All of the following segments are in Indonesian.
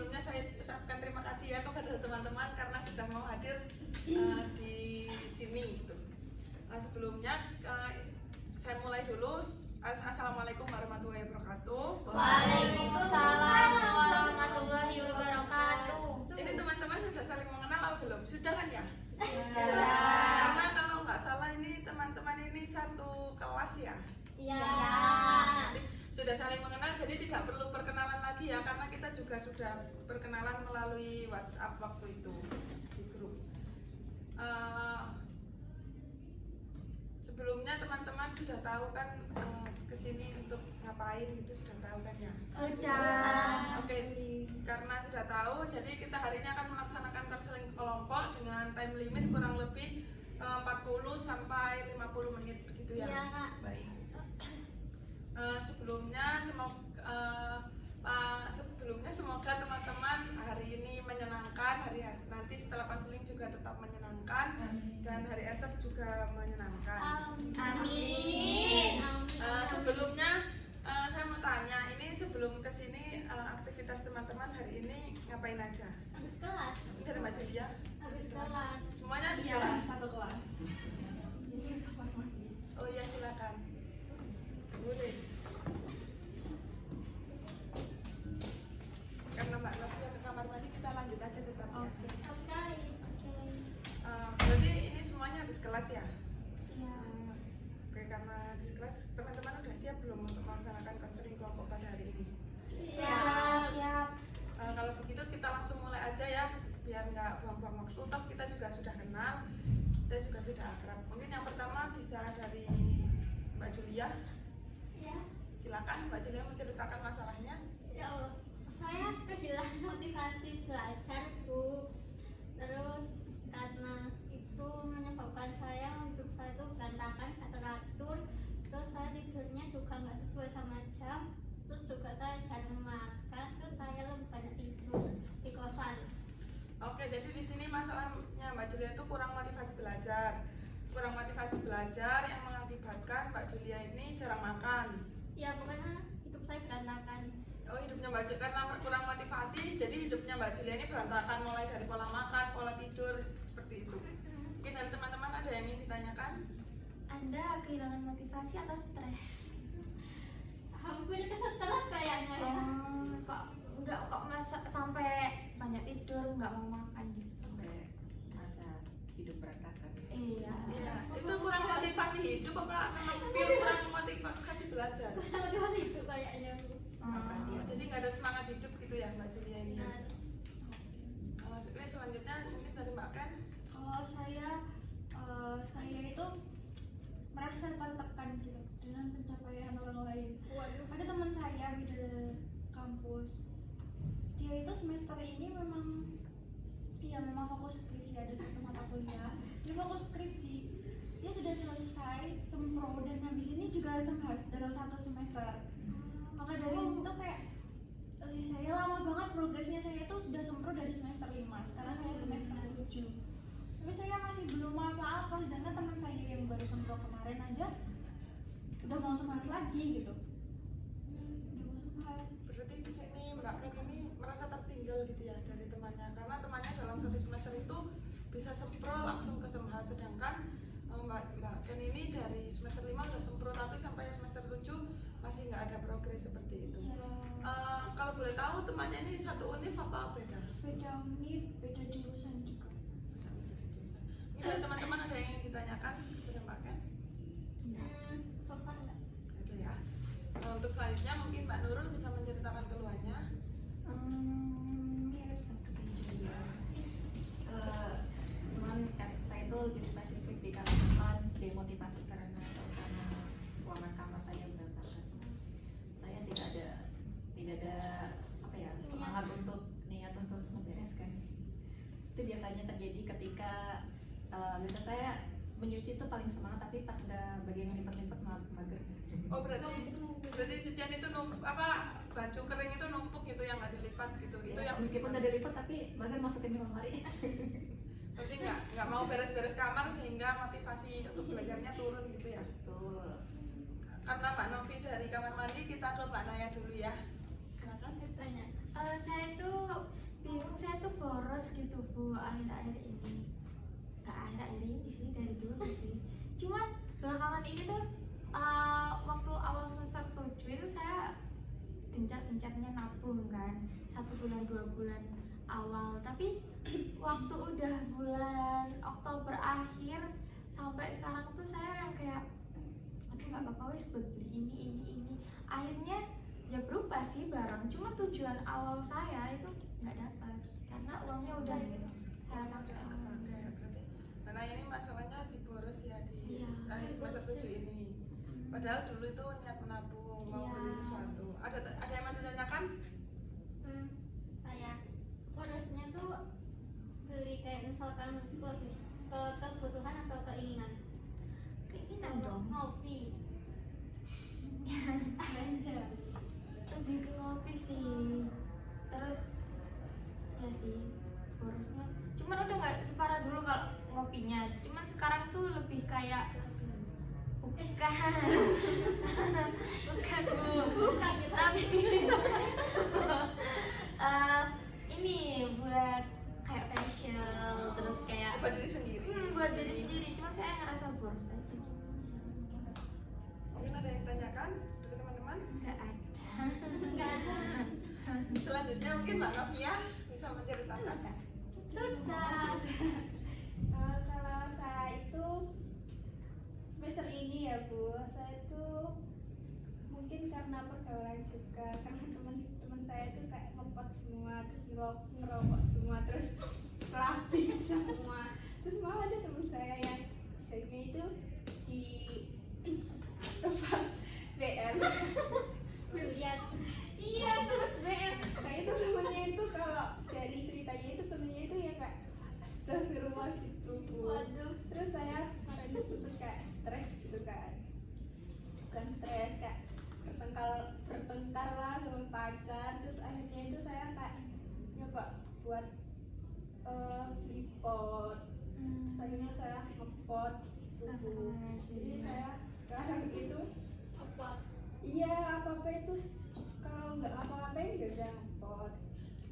sebelumnya saya ucapkan terima kasih ya kepada teman-teman karena sudah mau hadir di sini. Sebelumnya saya mulai dulu. Assalamualaikum warahmatullahi wabarakatuh. Waalaikumsalam warahmatullahi wabarakatuh. Ini teman-teman sudah saling mengenal atau belum? Sudah kan ya? Sudah. Karena kalau nggak salah ini teman-teman ini satu kelas ya? Ya. Sudah saling mengenal, jadi tidak perlu perkenalan lagi ya, karena kita juga sudah berkenalan melalui WhatsApp waktu itu di grup. Sebelumnya teman-teman sudah tahu kan kesini untuk ngapain gitu, sudah tahu kan ya? Sudah. Oke, karena sudah tahu, jadi kita hari ini akan melaksanakan konseling kelompok dengan time limit kurang lebih 40 sampai 50 menit begitu ya? Iya, Kak. Baik. Sebelumnya semoga teman-teman hari ini menyenangkan, nanti setelah konseling juga tetap menyenangkan. Dan hari esok juga menyenangkan. Amin. Sebelumnya saya mau tanya, ini sebelum kesini aktivitas teman-teman hari ini ngapain aja? Habis kelas. Bisa Mbak Julia? Habis kelas. Semuanya habis Iya, kelas? satu kelas. Oh iya, silakan. Boleh. Karena Mbak Novia ke kamar mandi, kita lanjut aja tetap ya. Oke. Berarti ini semuanya habis kelas ya? Iya. Oke, karena habis kelas teman-teman udah siap belum untuk melaksanakan konseling kelompok pada hari ini? Siap. Kalau begitu kita langsung mulai aja ya, biar nggak buang-buang waktu. Toh kita juga sudah kenal, kita juga sudah akrab. Mungkin yang pertama bisa dari Mbak Julia. Ya. Silakan Mbak Julia menceritakan masalahnya. Ya Allah. Saya kehilangan motivasi belajar, Bu. Terus karena itu menyebabkan hidup saya itu berantakan, gak teratur. Terus saya tidurnya juga nggak sesuai sama jam. Terus juga saya jarang makan. Terus saya lebih banyak tidur di kosan. Oke, jadi di sini masalahnya Mbak Julia itu kurang motivasi belajar. Kurang motivasi belajar yang mengakibatkan Mbak Julia ini jarang makan. Ya pokoknya hidup saya berantakan. Oh, hidupnya Mbak Julia karena kurang motivasi, jadi hidupnya Mbak Julia ini berantakan mulai dari pola makan, pola tidur, seperti itu. Mungkin dari teman-teman ada yang ingin ditanyakan? Anda kehilangan motivasi atau stres? Hampir ke stres kayaknya ya. Kok masa sampai banyak tidur, nggak mau makan gitu. Sampai masa hidup berantakan. Iya. Iya, itu kurang motivasi hidup apa memang pure kurang motivasi belajar? Motivasi itu kayaknya. Jadi nggak ada semangat hidup gitu ya Mbak Julia ini. Nah, Selanjutnya mungkin dari Mbak Ken. Kalau saya itu merasa tertekan gitu dengan pencapaian orang lain. waduh. Ada teman saya beda kampus. Dia itu semester ini memang fokus skripsi, ada satu mata kuliah. Dia fokus skripsi. Dia sudah selesai sempro dan habis ini juga semhas dalam satu semester. Maka dari itu kayak saya lama banget progresnya. Saya itu sudah sempro dari semester 5, sekarang saya semester 7. Tapi saya masih belum apa-apa, sedangkan teman saya yang baru sempro kemarin aja udah mau semhas lagi gitu. Udah mau semhas. Berarti di sini Mbak Ken ini merasa tertinggal gitu ya dari temannya, karena temannya dalam satu semester itu bisa sempro langsung ke semhas, sedangkan Mbak Ken ini dari semester 5 udah sempro tapi sampai semester 7 masih nggak ada progres seperti itu. Kalau boleh tahu temannya ini satu univ apa beda? Beda univ, beda jurusan juga. Ini dari teman-teman ada yang ingin ditanyakan kepada Mbak Ken? Sopan nggak? Itu ya. Untuk selanjutnya mungkin Mbak Nurul bisa menceritakan keluhannya. Ya seperti juga. Cuman saya itu lebih spesifik dikarenakan demotivasi karena suasana ruangan kamar saya berantakan. Saya tidak ada apa ya, semangat untuk niat untuk membereskan. Itu biasanya terjadi ketika biasa saya menyuci itu paling semangat, tapi pas udah bagian lipat-lipat mager. Oh, berarti cucian itu numpuk, baju kering itu numpuk gitu yang nggak dilipat gitu. Itu yang Meskipun udah dilipat tapi bahkan masukin di lemari. berarti nggak mau beres-beres kamar sehingga motivasi untuk belajarnya turun gitu ya. Betul. Karena Mbak Novi dari kamar mandi, kita ke Mbak Naya dulu ya. Silakan. Saya itu saya tuh boros gitu Bu akhir-akhir ini. Gak akhir-akhir ini sih, dari dulu sih. Cuman belakangan ini tuh waktu awal semester 7 itu saya gencar-gencarnya nabung kan, 1 bulan 2 bulan awal. Tapi waktu udah bulan Oktober akhir sampai sekarang tuh saya yang kayak aduh gak apa-apa wis buat beli ini. Akhirnya ya berubah sih barang, cuma tujuan awal saya itu nggak dapat karena uangnya udah saya pakai. Berarti karena ini masalahnya diboros ya di Iya. akhir semester 7 ini. Padahal dulu itu niat menabung mau Iya. beli sesuatu. Ada yang mau ditanyakan? Saya borosnya tuh beli kayak misalkan kebutuhan atau keinginan. Keinginan Kalau dong. ngopi. Belanja. Lebih ke ngopi sih. Terus ya sih borosnya. Cuman udah nggak separah dulu kalau ngopinya. Cuman sekarang tuh lebih kayak bukan Bu. Tapi ini buat kayak facial, terus kayak Buat diri sendiri. buat diri sendiri. Cuman saya ngerasa boros aja gitu. Mungkin ada yang tanyakan ke teman-teman? Nggak ada. Enggak ada. Selanjutnya mungkin Mbak Novia bisa menceritakan. Sudah. Kalau saya itu semester ini ya Bu, saya itu mungkin karena pergaulan juga, karena teman-teman saya itu kayak ngepot semua, terus ngerokok semua, terus clubbing semua, terus malah ada teman saya yang misalnya itu di tempat BM. Lihat. Iya, tempat BM. Nah itu temennya itu kalau dari ceritanya itu temennya itu ya kayak astagfirullah gitu Bu. Waduh. Terus saya kemarin itu kayak stres gitu kan, bukan stres, kayak bertengkar lah sama pacar. Terus akhirnya itu saya kayak nyoba buat beli pot. Terus akhirnya saya ngepot gitu. Jadi saya sekarang itu iya apa-apa itu kalau nggak apa-apain ya udah ngepot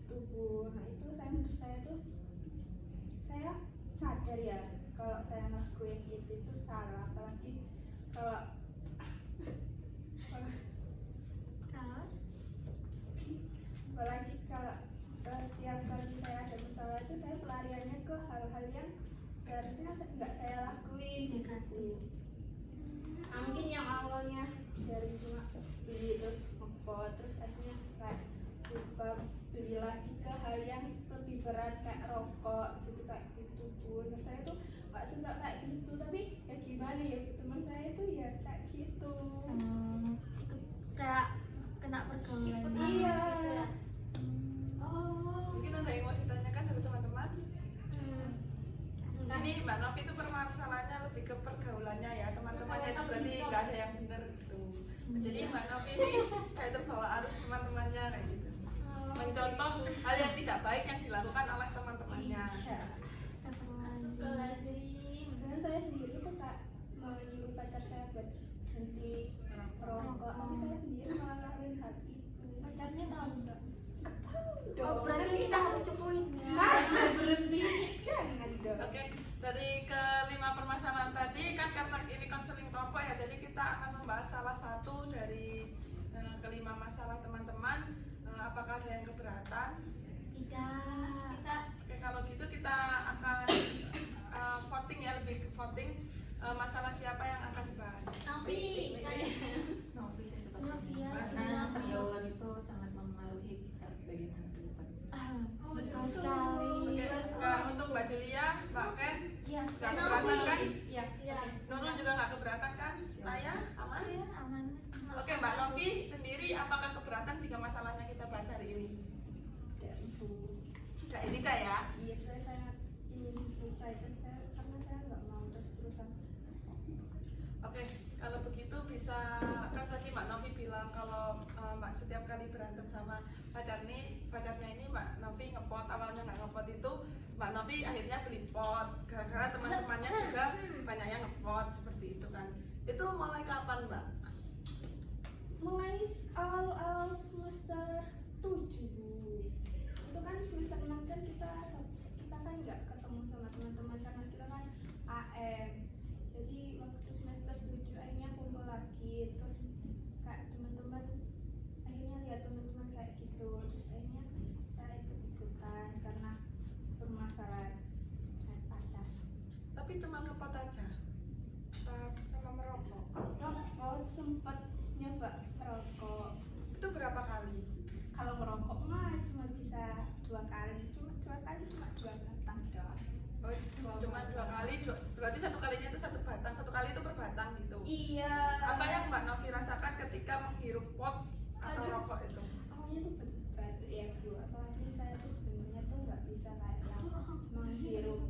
tubuh. Nah itu menurut saya tuh saya sadar ya kalau saya ngelakuin itu salah, apalagi kalau setiap kali saya ada masalah itu saya pelariannya ke hal-hal yang seharusnya nggak saya lakuin gitu. Mungkin yang awalnya dari cuma beli terus ngepot, terus akhirnya kayak lupa beli lagi ke hal yang lebih berat kayak rokok gitu, kayak gitu pun. Nah, saya tuh nggak suka kayak gitu, tapi ya gimana ya, teman saya itu ya kayak gitu. Kayak kena pergaulan. Iya. Mungkin ada yang mau ditanyakan dari teman-teman? Enggak. Ini Mbak Novi itu permasalahannya lebih ke pergaulannya ya, teman-temannya itu berarti nggak ada yang benar gitu. Jadi Mbak Novi ini kayak terbawa arus teman-temannya kayak gitu, mencontoh hal yang tidak baik yang dilakukan oleh teman-temannya. Astagfirullahaladzim. Dan saya sendiri tuh kayak menyuruh pacar saya buat berhenti merokok, tapi saya sendiri malah ngelakuin hal itu. Pacarnya tahu nggak? Dong. Berarti kita harus cukuin ya. Berhenti. Jangan dong. Oke, dari kelima permasalahan tadi kan karena ini konseling kelompok ya, jadi kita akan membahas salah satu dari kelima masalah teman-teman. Apakah ada yang keberatan? Tidak. Oke, kalau gitu kita akan voting ya, lebih ke voting masalah siapa yang akan dibahas. Tapi Novi saya suka Novia karena sih. pergaulan itu sangat mempengaruhi kita bagaimana ke depan. Betul sekali. Oke, untuk Mbak Julia, Mbak Ken, Iya. nggak keberatan kan? Iya. ya. Nurul juga nggak keberatan kan? Naya, aman? Iya, aman. Oke, Mbak Novi sendiri apakah keberatan jika masalahnya kita bahas hari ini? Dan Bu. Nggak ini dah ya. Iya, saya sangat ingin selesaikan karena saya nggak mau terus-terusan. Oke, kalau begitu bisa kan tadi Mbak Novi bilang kalau Mbak setiap kali berantem sama pacarnya ini Mbak Novi ngepot, awalnya nggak ngepot itu Mbak Novi akhirnya beli pot gara-gara teman-temannya juga banyak yang ngepot seperti itu kan. Itu mulai kapan Mbak? Mulai awal semester 7 Bu. Itu kan semester 6 kan bisa 2 kali, cuma 2 batang doang. Oh, cuma 2 kali, berarti 1 kalinya itu 1 batang, 1 kali itu per batang gitu. Iya. Apa yang Mbak Novi rasakan ketika menghirup pot atau rokok itu? Awalnya tuh berat ya Bu, apalagi saya tuh sebenarnya tuh nggak bisa kayak yang menghirup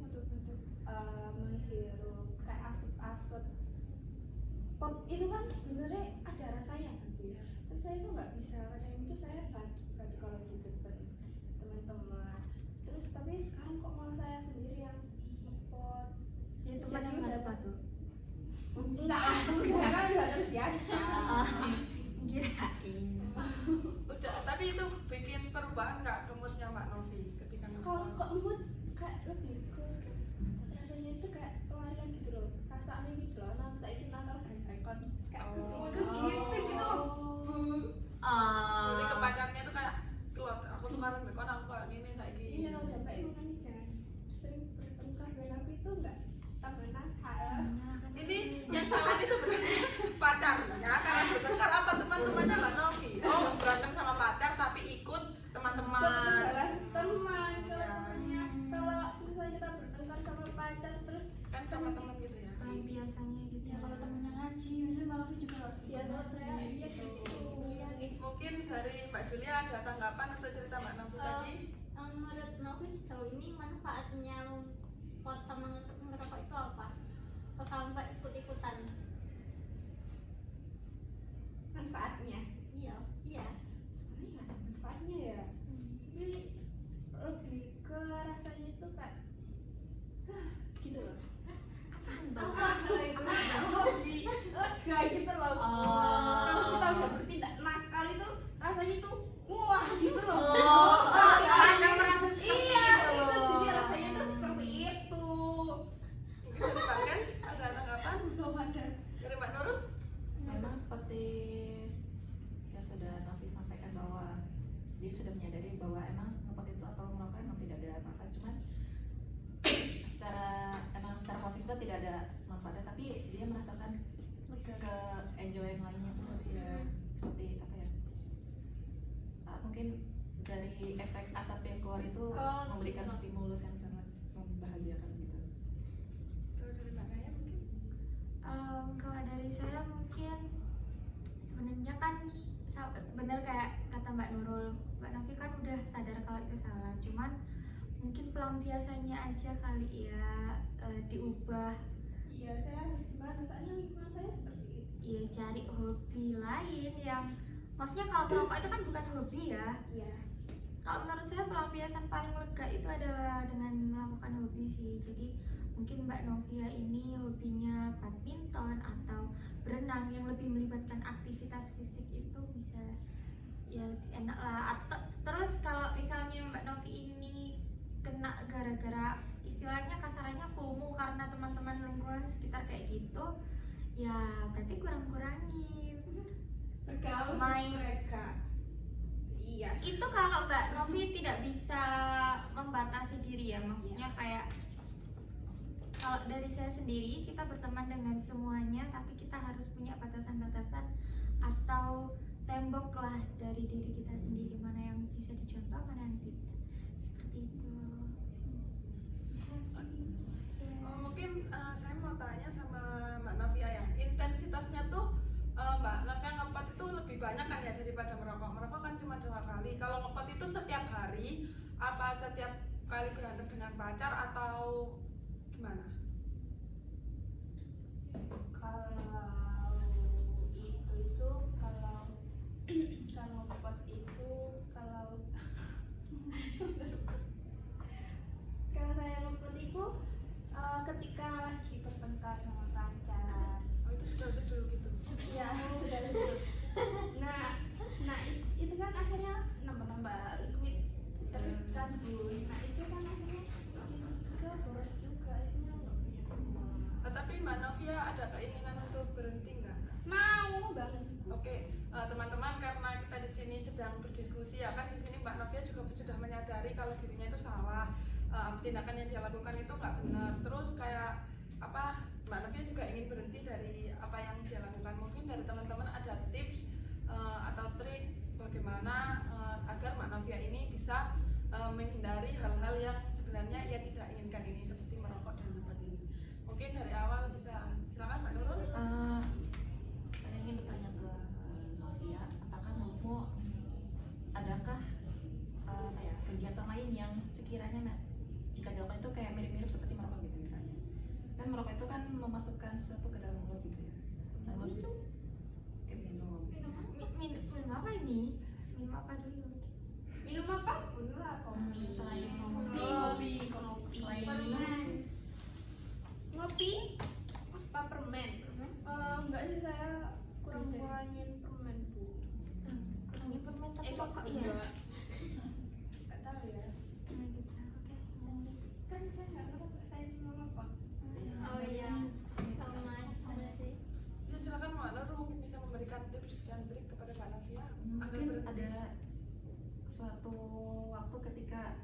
kayak asap-asap. Pot itu kan sebenarnya ada rasanya kan Bu ya. Tapi saya tuh nggak bisa, kadang itu saya batuk kalau di depan teman-teman. Terus tapi sekarang kok malah saya sendiri yang ngepot. Jadi teman yang ada batu. Enggak, saya kan udah terbiasa. Kirain. Udah, tapi itu bikin perubahan nggak ke moodnya Mbak Novi ketika Kalau ngepot? kok mood kayak lebih ke rasanya itu kayak pelarian gitu loh, rasanya gitu loh. Nah, saya itu nakal rekon kayak Oh. gitu. Jadi ke pacarnya tuh kayak keluar, aku tuh karena bekon aku kayak gini saiki. Iya, udah baik makanya jangan sering bertengkar dengan aku itu enggak tambah nakal. Ini yang salah ini sebenarnya pacarnya karena bertengkar apa teman-temannya Mbak Novi? Oh, berantem sama pacar tapi ikut teman-teman. Salah teman kalau Ya. temannya, kalau misalnya kita bertengkar sama pacar terus Kan sama teman gitu ya. Paling biasanya gitu. Ya kalau temennya ngaji, biasanya Mbak Novi juga ya menurut saya iya gitu. gitu. Iya, gitu. Mungkin dari Mbak Julia ada tanggapan atau cerita Mbak Novi tadi? Menurut Novi sejauh ini manfaatnya pot sama ngerokok itu apa? Kok sampai ikut-ikutan? Manfaatnya Iya, iya. sebenarnya nggak ada manfaatnya ya, tapi lebih ke rasanya itu kayak gitu loh. Apa tuh itu? Hobi lega gitu loh. Kalau kita udah bertindak nakal itu rasanya tuh wah gitu loh. Anda merasa seperti Iya, itu. itu jadi rasanya tuh seperti itu. Mungkin dari Mbak Ken ada tanggapan? Belum ada. Dari Mbak Nurul? Memang seperti yang sudah Novi sampaikan bahwa dia sudah menyadari bahwa emang ngepot itu atau merokok emang tidak ada manfaat, cuman secara positif tidak ada manfaatnya, tapi dia merasakan ke enjoy yang lainnya tuh ya, seperti apa ya, mungkin dari efek asap yang keluar itu Oh, memberikan gitu. stimulus yang sangat membahagiakan gitu. Kalau dari Mbak Naya mungkin? Kalau dari saya mungkin sebenarnya kan benar kayak kata Mbak Nurul, Mbak Novi kan udah sadar kalau itu salah, cuman mungkin pelampiasannya aja kali ya, diubah. Iya, saya harus gimana? Soalnya lingkungan saya seperti itu. Ya cari hobi lain yang maksudnya kalau merokok itu kan bukan hobi ya. Iya. Kalau menurut saya pelampiasan paling lega itu adalah dengan melakukan hobi sih. Jadi mungkin Mbak Novia ini hobinya badminton atau berenang yang lebih melibatkan aktivitas fisik itu bisa ya lebih enak lah. Terus kalau misalnya Mbak Novi ini kena gara-gara istilahnya kasarannya FOMO karena teman-teman lingkungan sekitar kayak gitu, ya berarti kurang-kurangin Bergaul Main. mereka. Iya. itu. Kalau Mbak Novi tidak bisa membatasi diri ya, maksudnya kayak kalau dari saya sendiri, kita berteman dengan semuanya, tapi kita harus punya batasan-batasan atau tembok lah dari diri kita sendiri, mana yang bisa dicontoh, mana yang tidak, seperti itu. Mungkin saya mau tanya sama Mbak Novia ya, intensitasnya tuh Mbak Novia ngepot itu lebih banyak kan ya daripada merokok. Merokok kan cuma 2 kali. Kalau ngepot itu setiap hari, apa setiap kali berantem dengan pacar atau gimana? Kalau itu kalau ngepot itu kalau saya ngepot itu ketika lagi bertengkar sama pacar. Oh itu sedul-sedul gitu. Ya sudah betul. Nah itu kan akhirnya nambah liquid terus kan Bu. Nah itu kan akhirnya ke boros juga, akhirnya nggak punya uang. Tapi Mbak Novia ada keinginan untuk berhenti nggak? Mau banget. Oke, teman-teman, karena kita di sini sedang berdiskusi ya kan, di sini Mbak Novia juga sudah menyadari kalau dirinya itu salah, tindakan yang dia lakukan itu nggak benar. Terus kayak apa, Mbak Novia juga ingin berhenti dari apa yang dia lakukan. Mungkin dari teman-teman ada tips atau trik bagaimana agar Mbak Novia Novia ini bisa menghindari hal-hal yang sebenarnya ia tidak inginkan ini, seperti merokok dan tempat ini. Mungkin dari awal bisa, silakan Mbak Nurul. Saya ingin bertanya ke Novia, apakah Novo adakah kegiatan lain yang sekiranya jika dilakukan itu kayak mirip-mirip seperti merokok gitu misalnya? Kan merokok itu kan memasukkan sesuatu ke dalam mulut gitu ya. Lalu minum. Minum apa ini? Minum apa dulu? Minum apapun lah, kopi. Selain Kopi. selain minum, Permen. Ngopi? Apa permen? Enggak sih, saya kurangin permen, Bu. Kurangin permen tapi kok kok enggak? iya. Enggak tahu ya. Nah, gitu. Oke, lanjut. Kan saya enggak ngerokok, saya cuma merokok. Oh iya, sama ada sih. Ya silakan Mbak Nurul mungkin bisa memberikan tips dan trik kepada Mbak Novia. mungkin ada suatu waktu ketika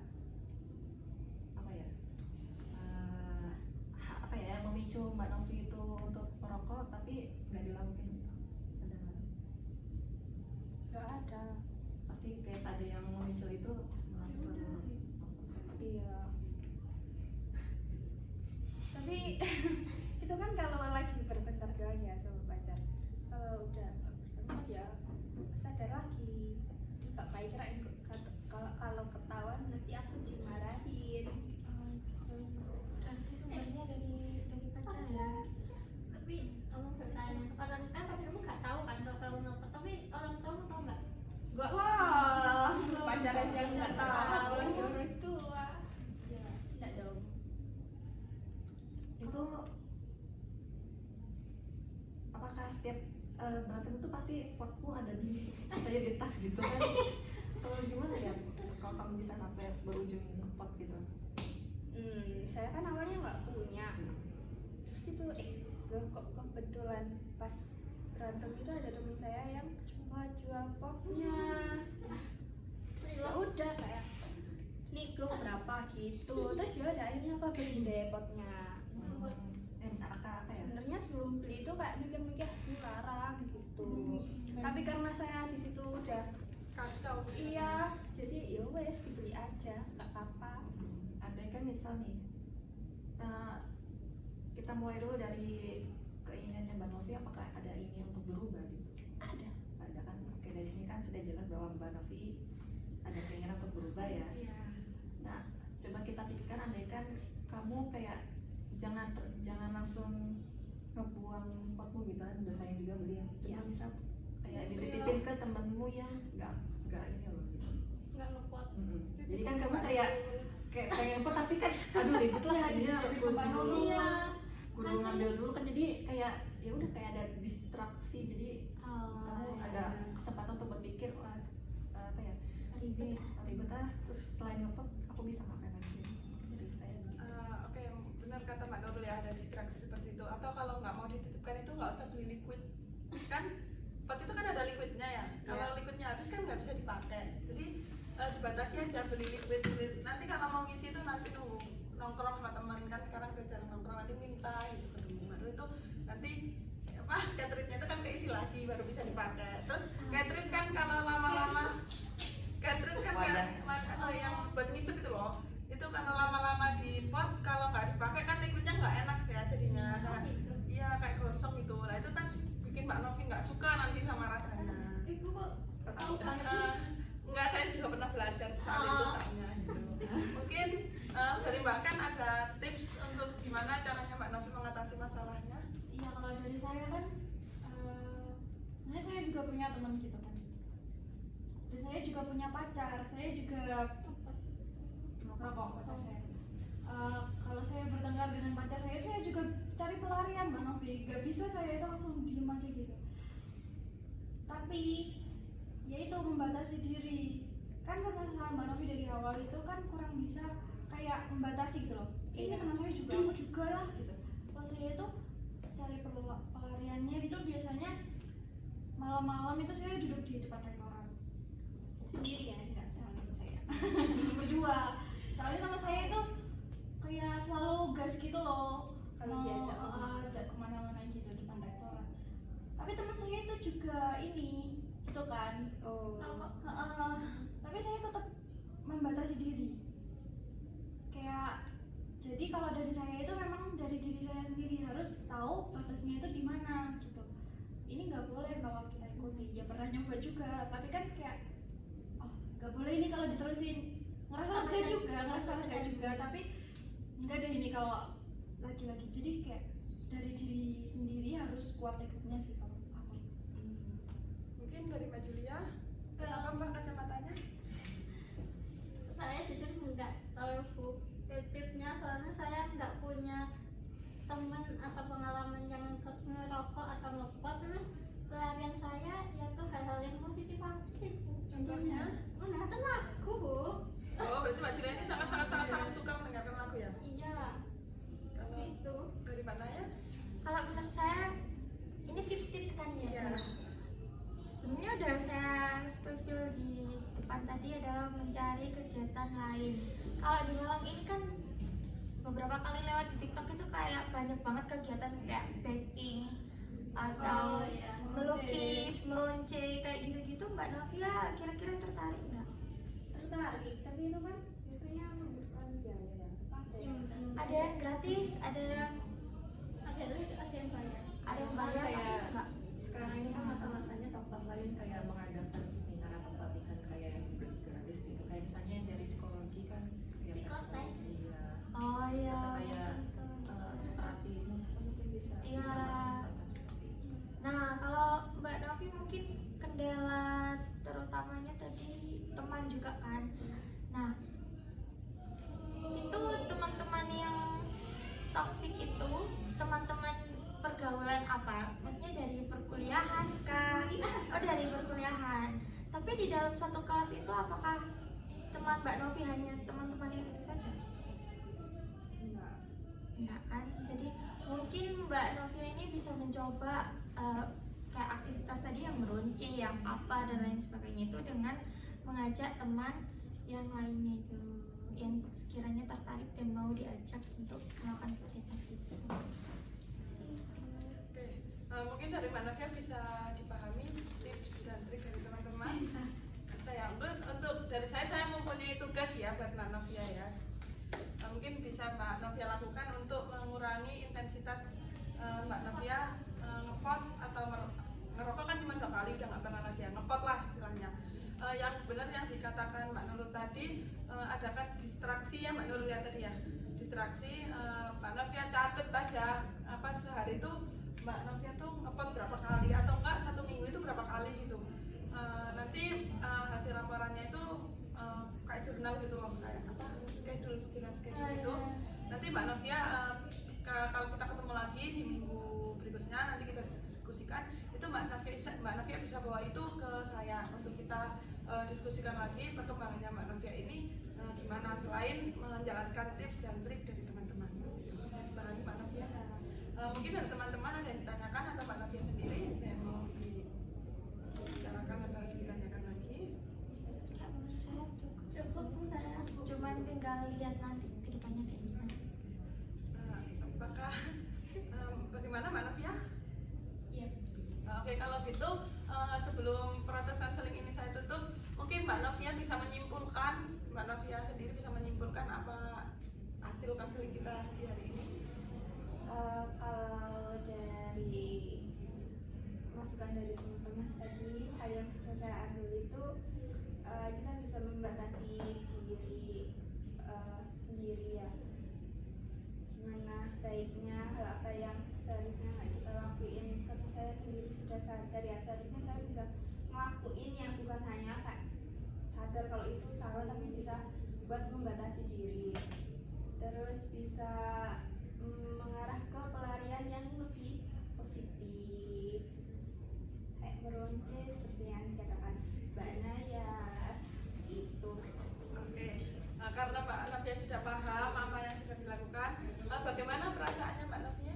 yang memicu Mbak Novi itu untuk merokok tapi nggak dilakukan gitu. Ada nggak? Enggak ada. Pasti kayak ada yang memicu itu langsung. Iya. Tapi itu kan kalau lagi bertengkar doang ya sama pacar. Kalau udah bertengkar ya sadar lagi. Juga baik kirain kalau ketahuan nanti aku dimarahin. Berarti sumbernya dari pacar ya. Tapi kamu bertanya orang kan pacarmu nggak tahu kan kalau kamu ngerokok, tapi orang tua tahu nggak? Enggak lah. Pacar aja enggak tahu. Orang tua. Ya, enggak dong. Itu apakah setiap berantem itu pasti potmu ada di saya di tas gitu kan? Kalau gimana ya? Kalau kamu bisa sampai berujung pot gitu? Saya kan awalnya nggak punya. Terus itu kok kebetulan pas berantem itu ada teman saya yang mau jual potnya. Ya udah kayak nego berapa gitu. Terus ya udah akhirnya apa beli deh potnya. Apa ya? Sebenarnya sebelum beli itu kayak mikir-mikir larang gitu. Tapi karena saya di situ udah Kacau. iya, jadi ya wes dibeli aja, nggak apa-apa. Andai kan misal nih kita mulai dulu dari keinginannya Mbak Novi, apakah ada ini untuk berubah gitu? Ada kan? Oke, dari sini kan sudah jelas bahwa Mbak Novi ada keinginan untuk berubah ya. Iya. Nah, coba kita pikirkan andai kan kamu kayak jangan langsung ngebuang potmu gitu kan, udah sayang juga beli ya. Coba misal kayak dititipin ke temenmu yang nggak ini loh gitu. Nggak ngepot. Jadi kan kamu kayak pengen pot tapi kan aduh ribet lah jadinya jadi kudu beban dulu. Iya. kudu ngambil dulu kan, jadi kayak ya udah kayak ada distraksi, jadi kamu ada kesempatan untuk berpikir wah ribet terus selain ngepot aku bisa ngapain lagi dari saya gitu. Oke, benar kata Mbak Nurul ya, ada distraksi seperti itu. Atau kalau nggak mau dititipkan itu nggak usah beli liquid. Kan pot itu kan ada liquidnya ya. Kalau liquidnya habis kan nggak bisa dipakai. Jadi dibatasi aja beli liquid. Nanti kalau mau ngisi itu nanti nunggu nongkrong sama teman, kan sekarang udah jarang nongkrong, nanti minta gitu ke teman baru itu nanti catering-nya itu kan keisi lagi baru bisa dipakai. Terus catering kan kalau lama-lama catering kan kayak yang buat ngisep itu loh, itu karena lama-lama di pot kalau nggak dipakai kan liquidnya nggak enak sih ya jadinya kayak iya kayak gosong gitu. Nah itu kan bikin Mbak Novi nggak suka nanti sama rasanya. Ibu kok tahu banget sih? Enggak, saya juga pernah belajar soal itu soalnya gitu. Mungkin dari Mbak Ken ada tips untuk gimana caranya Mbak Novi mengatasi masalahnya? Iya, kalau dari saya kan sebenarnya saya juga punya teman gitu kan, dan saya juga punya pacar, saya juga merokok pacar saya. Kalau saya bertengkar dengan pacar saya juga cari pelarian Mbak Novi, gak bisa saya itu langsung diem aja gitu. Tapi yaitu membatasi diri, kan permasalahan Mbak Novi dari awal itu kan kurang bisa kayak membatasi gitu loh. Ini teman saya juga, aku juga lah gitu. Kalau saya itu cari pelariannya itu biasanya malam-malam itu saya duduk di depan restoran sendiri ya, enggak sama teman saya berdua. Soalnya sama saya itu kayak selalu gas gitu loh Kalau diajak ajak kemana-mana gitu depan restoran. Tapi teman saya itu juga ini gitu kan. Oh. Tapi saya tetap membatasi diri. Kayak jadi kalau dari saya itu memang dari diri saya sendiri harus tahu batasnya itu di mana gitu. Ini nggak boleh kalau kita ikuti. Ya pernah nyoba juga, tapi kan kayak oh nggak boleh ini kalau diterusin, ngerasa lega juga, tapi enggak deh ini kalau lagi-lagi. Jadi kayak dari diri sendiri harus kuat tekniknya sih kalau aku. Mungkin dari Mbak Julia, kenapa Mbak kacamatanya? Saya jujur nggak tahu Bu tipnya, soalnya saya nggak punya teman atau pengalaman yang ngerokok atau ngepot. Terus pelarian saya yaitu hal-hal yang positif Bu. Contohnya? Mendengarkan lagu Bu. Oh, berarti Mbak Julia ini sangat suka mendengarkan lagu ya? Iya, Kalau itu. dari mana ya? Kalau menurut saya ini tips-tips kan ya. Iya. Sebenarnya udah saya spill di depan tadi adalah mencari kegiatan lain. Kalau di Malang ini kan beberapa kali lewat di TikTok itu kayak banyak banget kegiatan kayak baking atau Oh, iya. melukis, meronce kayak gitu-gitu. Mbak Novia kira-kira tertarik nggak? Tertarik, tapi itu kan biasanya membutuhkan biaya ya. Ada yang gratis, ada yang Ada yang bayar. bayar, Kayak tapi enggak. sekarang ini kan masa-masanya fakultas lain kayak mengadakan seminar atau pelatihan kayak yang gratis gitu. Kayak misalnya yang dari psikologi kan kayak Psikotes. iya. Oh iya, Atau kayak betul. terapi musik mungkin bisa. Iya. kesempatan seperti itu. Nah, kalau Mbak Novi mungkin kendala terutamanya tadi teman juga kan. Nah, itu teman-teman yang toksik itu teman-teman pergaulan apa? Maksudnya dari perkuliahan kah? Oh, dari perkuliahan. Tapi di dalam satu kelas itu apakah teman Mbak Novi hanya teman-teman yang itu saja? Enggak kan? Jadi mungkin Mbak Novia ini bisa mencoba kayak aktivitas tadi yang meronce, yang apa dan lain sebagainya itu dengan mengajak teman yang lainnya itu yang sekiranya tertarik dan mau diajak untuk melakukan kegiatan itu. Oke, mungkin dari Mbak Novia bisa dipahami tips dan trik dari teman-teman. Saya untuk dari saya mempunyai tugas ya buat Mbak Novia ya. Mungkin bisa Mbak Novia lakukan untuk mengurangi intensitas Mbak Novia ngepot atau ngerokok kan cuma 2 kali udah nggak pernah lagi ya, ngepot lah istilahnya. Yang benar yang dikatakan Mbak Nurul tadi, adakan distraksi ya Mbak Nurul ya tadi ya, distraksi. Mbak Novia catet aja apa sehari itu Mbak Novia tuh ngepot berapa kali atau enggak 1 minggu itu berapa kali gitu. Nanti hasil laporannya itu kayak jurnal gitu loh, kayak apa schedule gitu. Nanti Mbak Novia kalau kita ketemu lagi di minggu berikutnya nanti kita diskusikan itu Mbak Novia bisa bawa itu ke saya untuk kita diskusikan lagi perkembangannya Mbak Novia ini gimana selain menjalankan tips dan trik dari teman-teman itu bisa dipahami Mbak Novia. Mungkin dari teman-teman ada yang ditanyakan atau Mbak Novia sendiri yang mau dibicarakan atau ditanyakan lagi. Ya, menurut saya Cukup Bu, saya cuman tinggal lihat nanti ke depannya kayak gimana. Apakah bagaimana Mbak Novia? Iya. Oke, kalau gitu sebelum proses konseling ini saya tutup, mungkin Mbak Novia bisa menyimpulkan, Mbak Novia sendiri bisa menyimpulkan apa hasil konseling kita di hari ini. Kalau dari masukan dari teman-teman tadi, hal yang bisa saya ambil itu kita bisa membatasi diri sendiri ya. Gimana baiknya hal apa yang seharusnya nggak kita lakuin. Karena saya sendiri sudah sadar ya, seharusnya saya bisa ngelakuin yang bukan hanya kayak sadar kalau itu salah, tapi bisa buat membatasi diri. Terus bisa mengarah ke pelarian yang lebih positif, kayak meronce seperti yang dikatakan Mbak Naya itu. Oke, karena Mbak Novia sudah paham apa yang sudah dilakukan, bagaimana perasaannya Mbak Novia?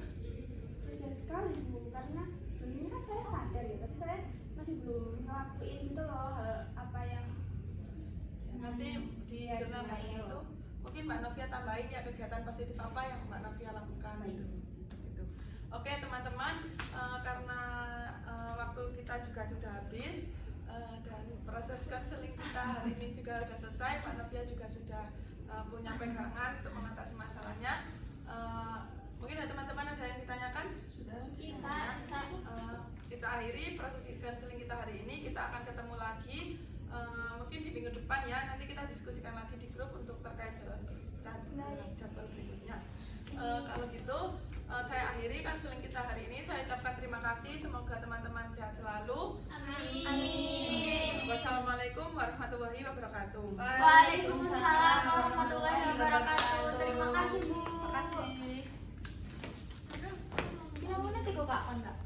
Beda sekali Bu, karena sebenarnya saya sadar ya, tapi saya masih belum ngelakuin gitu loh hal apa yang Nanti di Ya, jurnal hari jurnal. itu mungkin Mbak Novia tambahin ya kegiatan positif apa yang Mbak Novia lakukan gitu. Oke teman-teman, karena waktu kita juga sudah habis, Dan proses konseling kita hari ini juga sudah selesai. Pak Novia juga sudah punya pegangan untuk mengatasi masalahnya. Mungkin ada teman-teman ada yang ditanyakan? Sudah. Kita akhiri proses konseling kita hari ini. Kita akan ketemu lagi mungkin di minggu depan ya. Nanti kita diskusikan lagi di grup untuk terkait jadwal berikutnya. Kalau gitu saya akhiri konseling kita hari ini. Saya ucapkan terima kasih. Semoga teman-teman sehat selalu. Amin. Wassalamualaikum warahmatullahi wabarakatuh. Waalaikumsalam warahmatullahi wabarakatuh. Terima kasih Bu. Terima kasih. Kira-kira nanti kok Kak, Kak?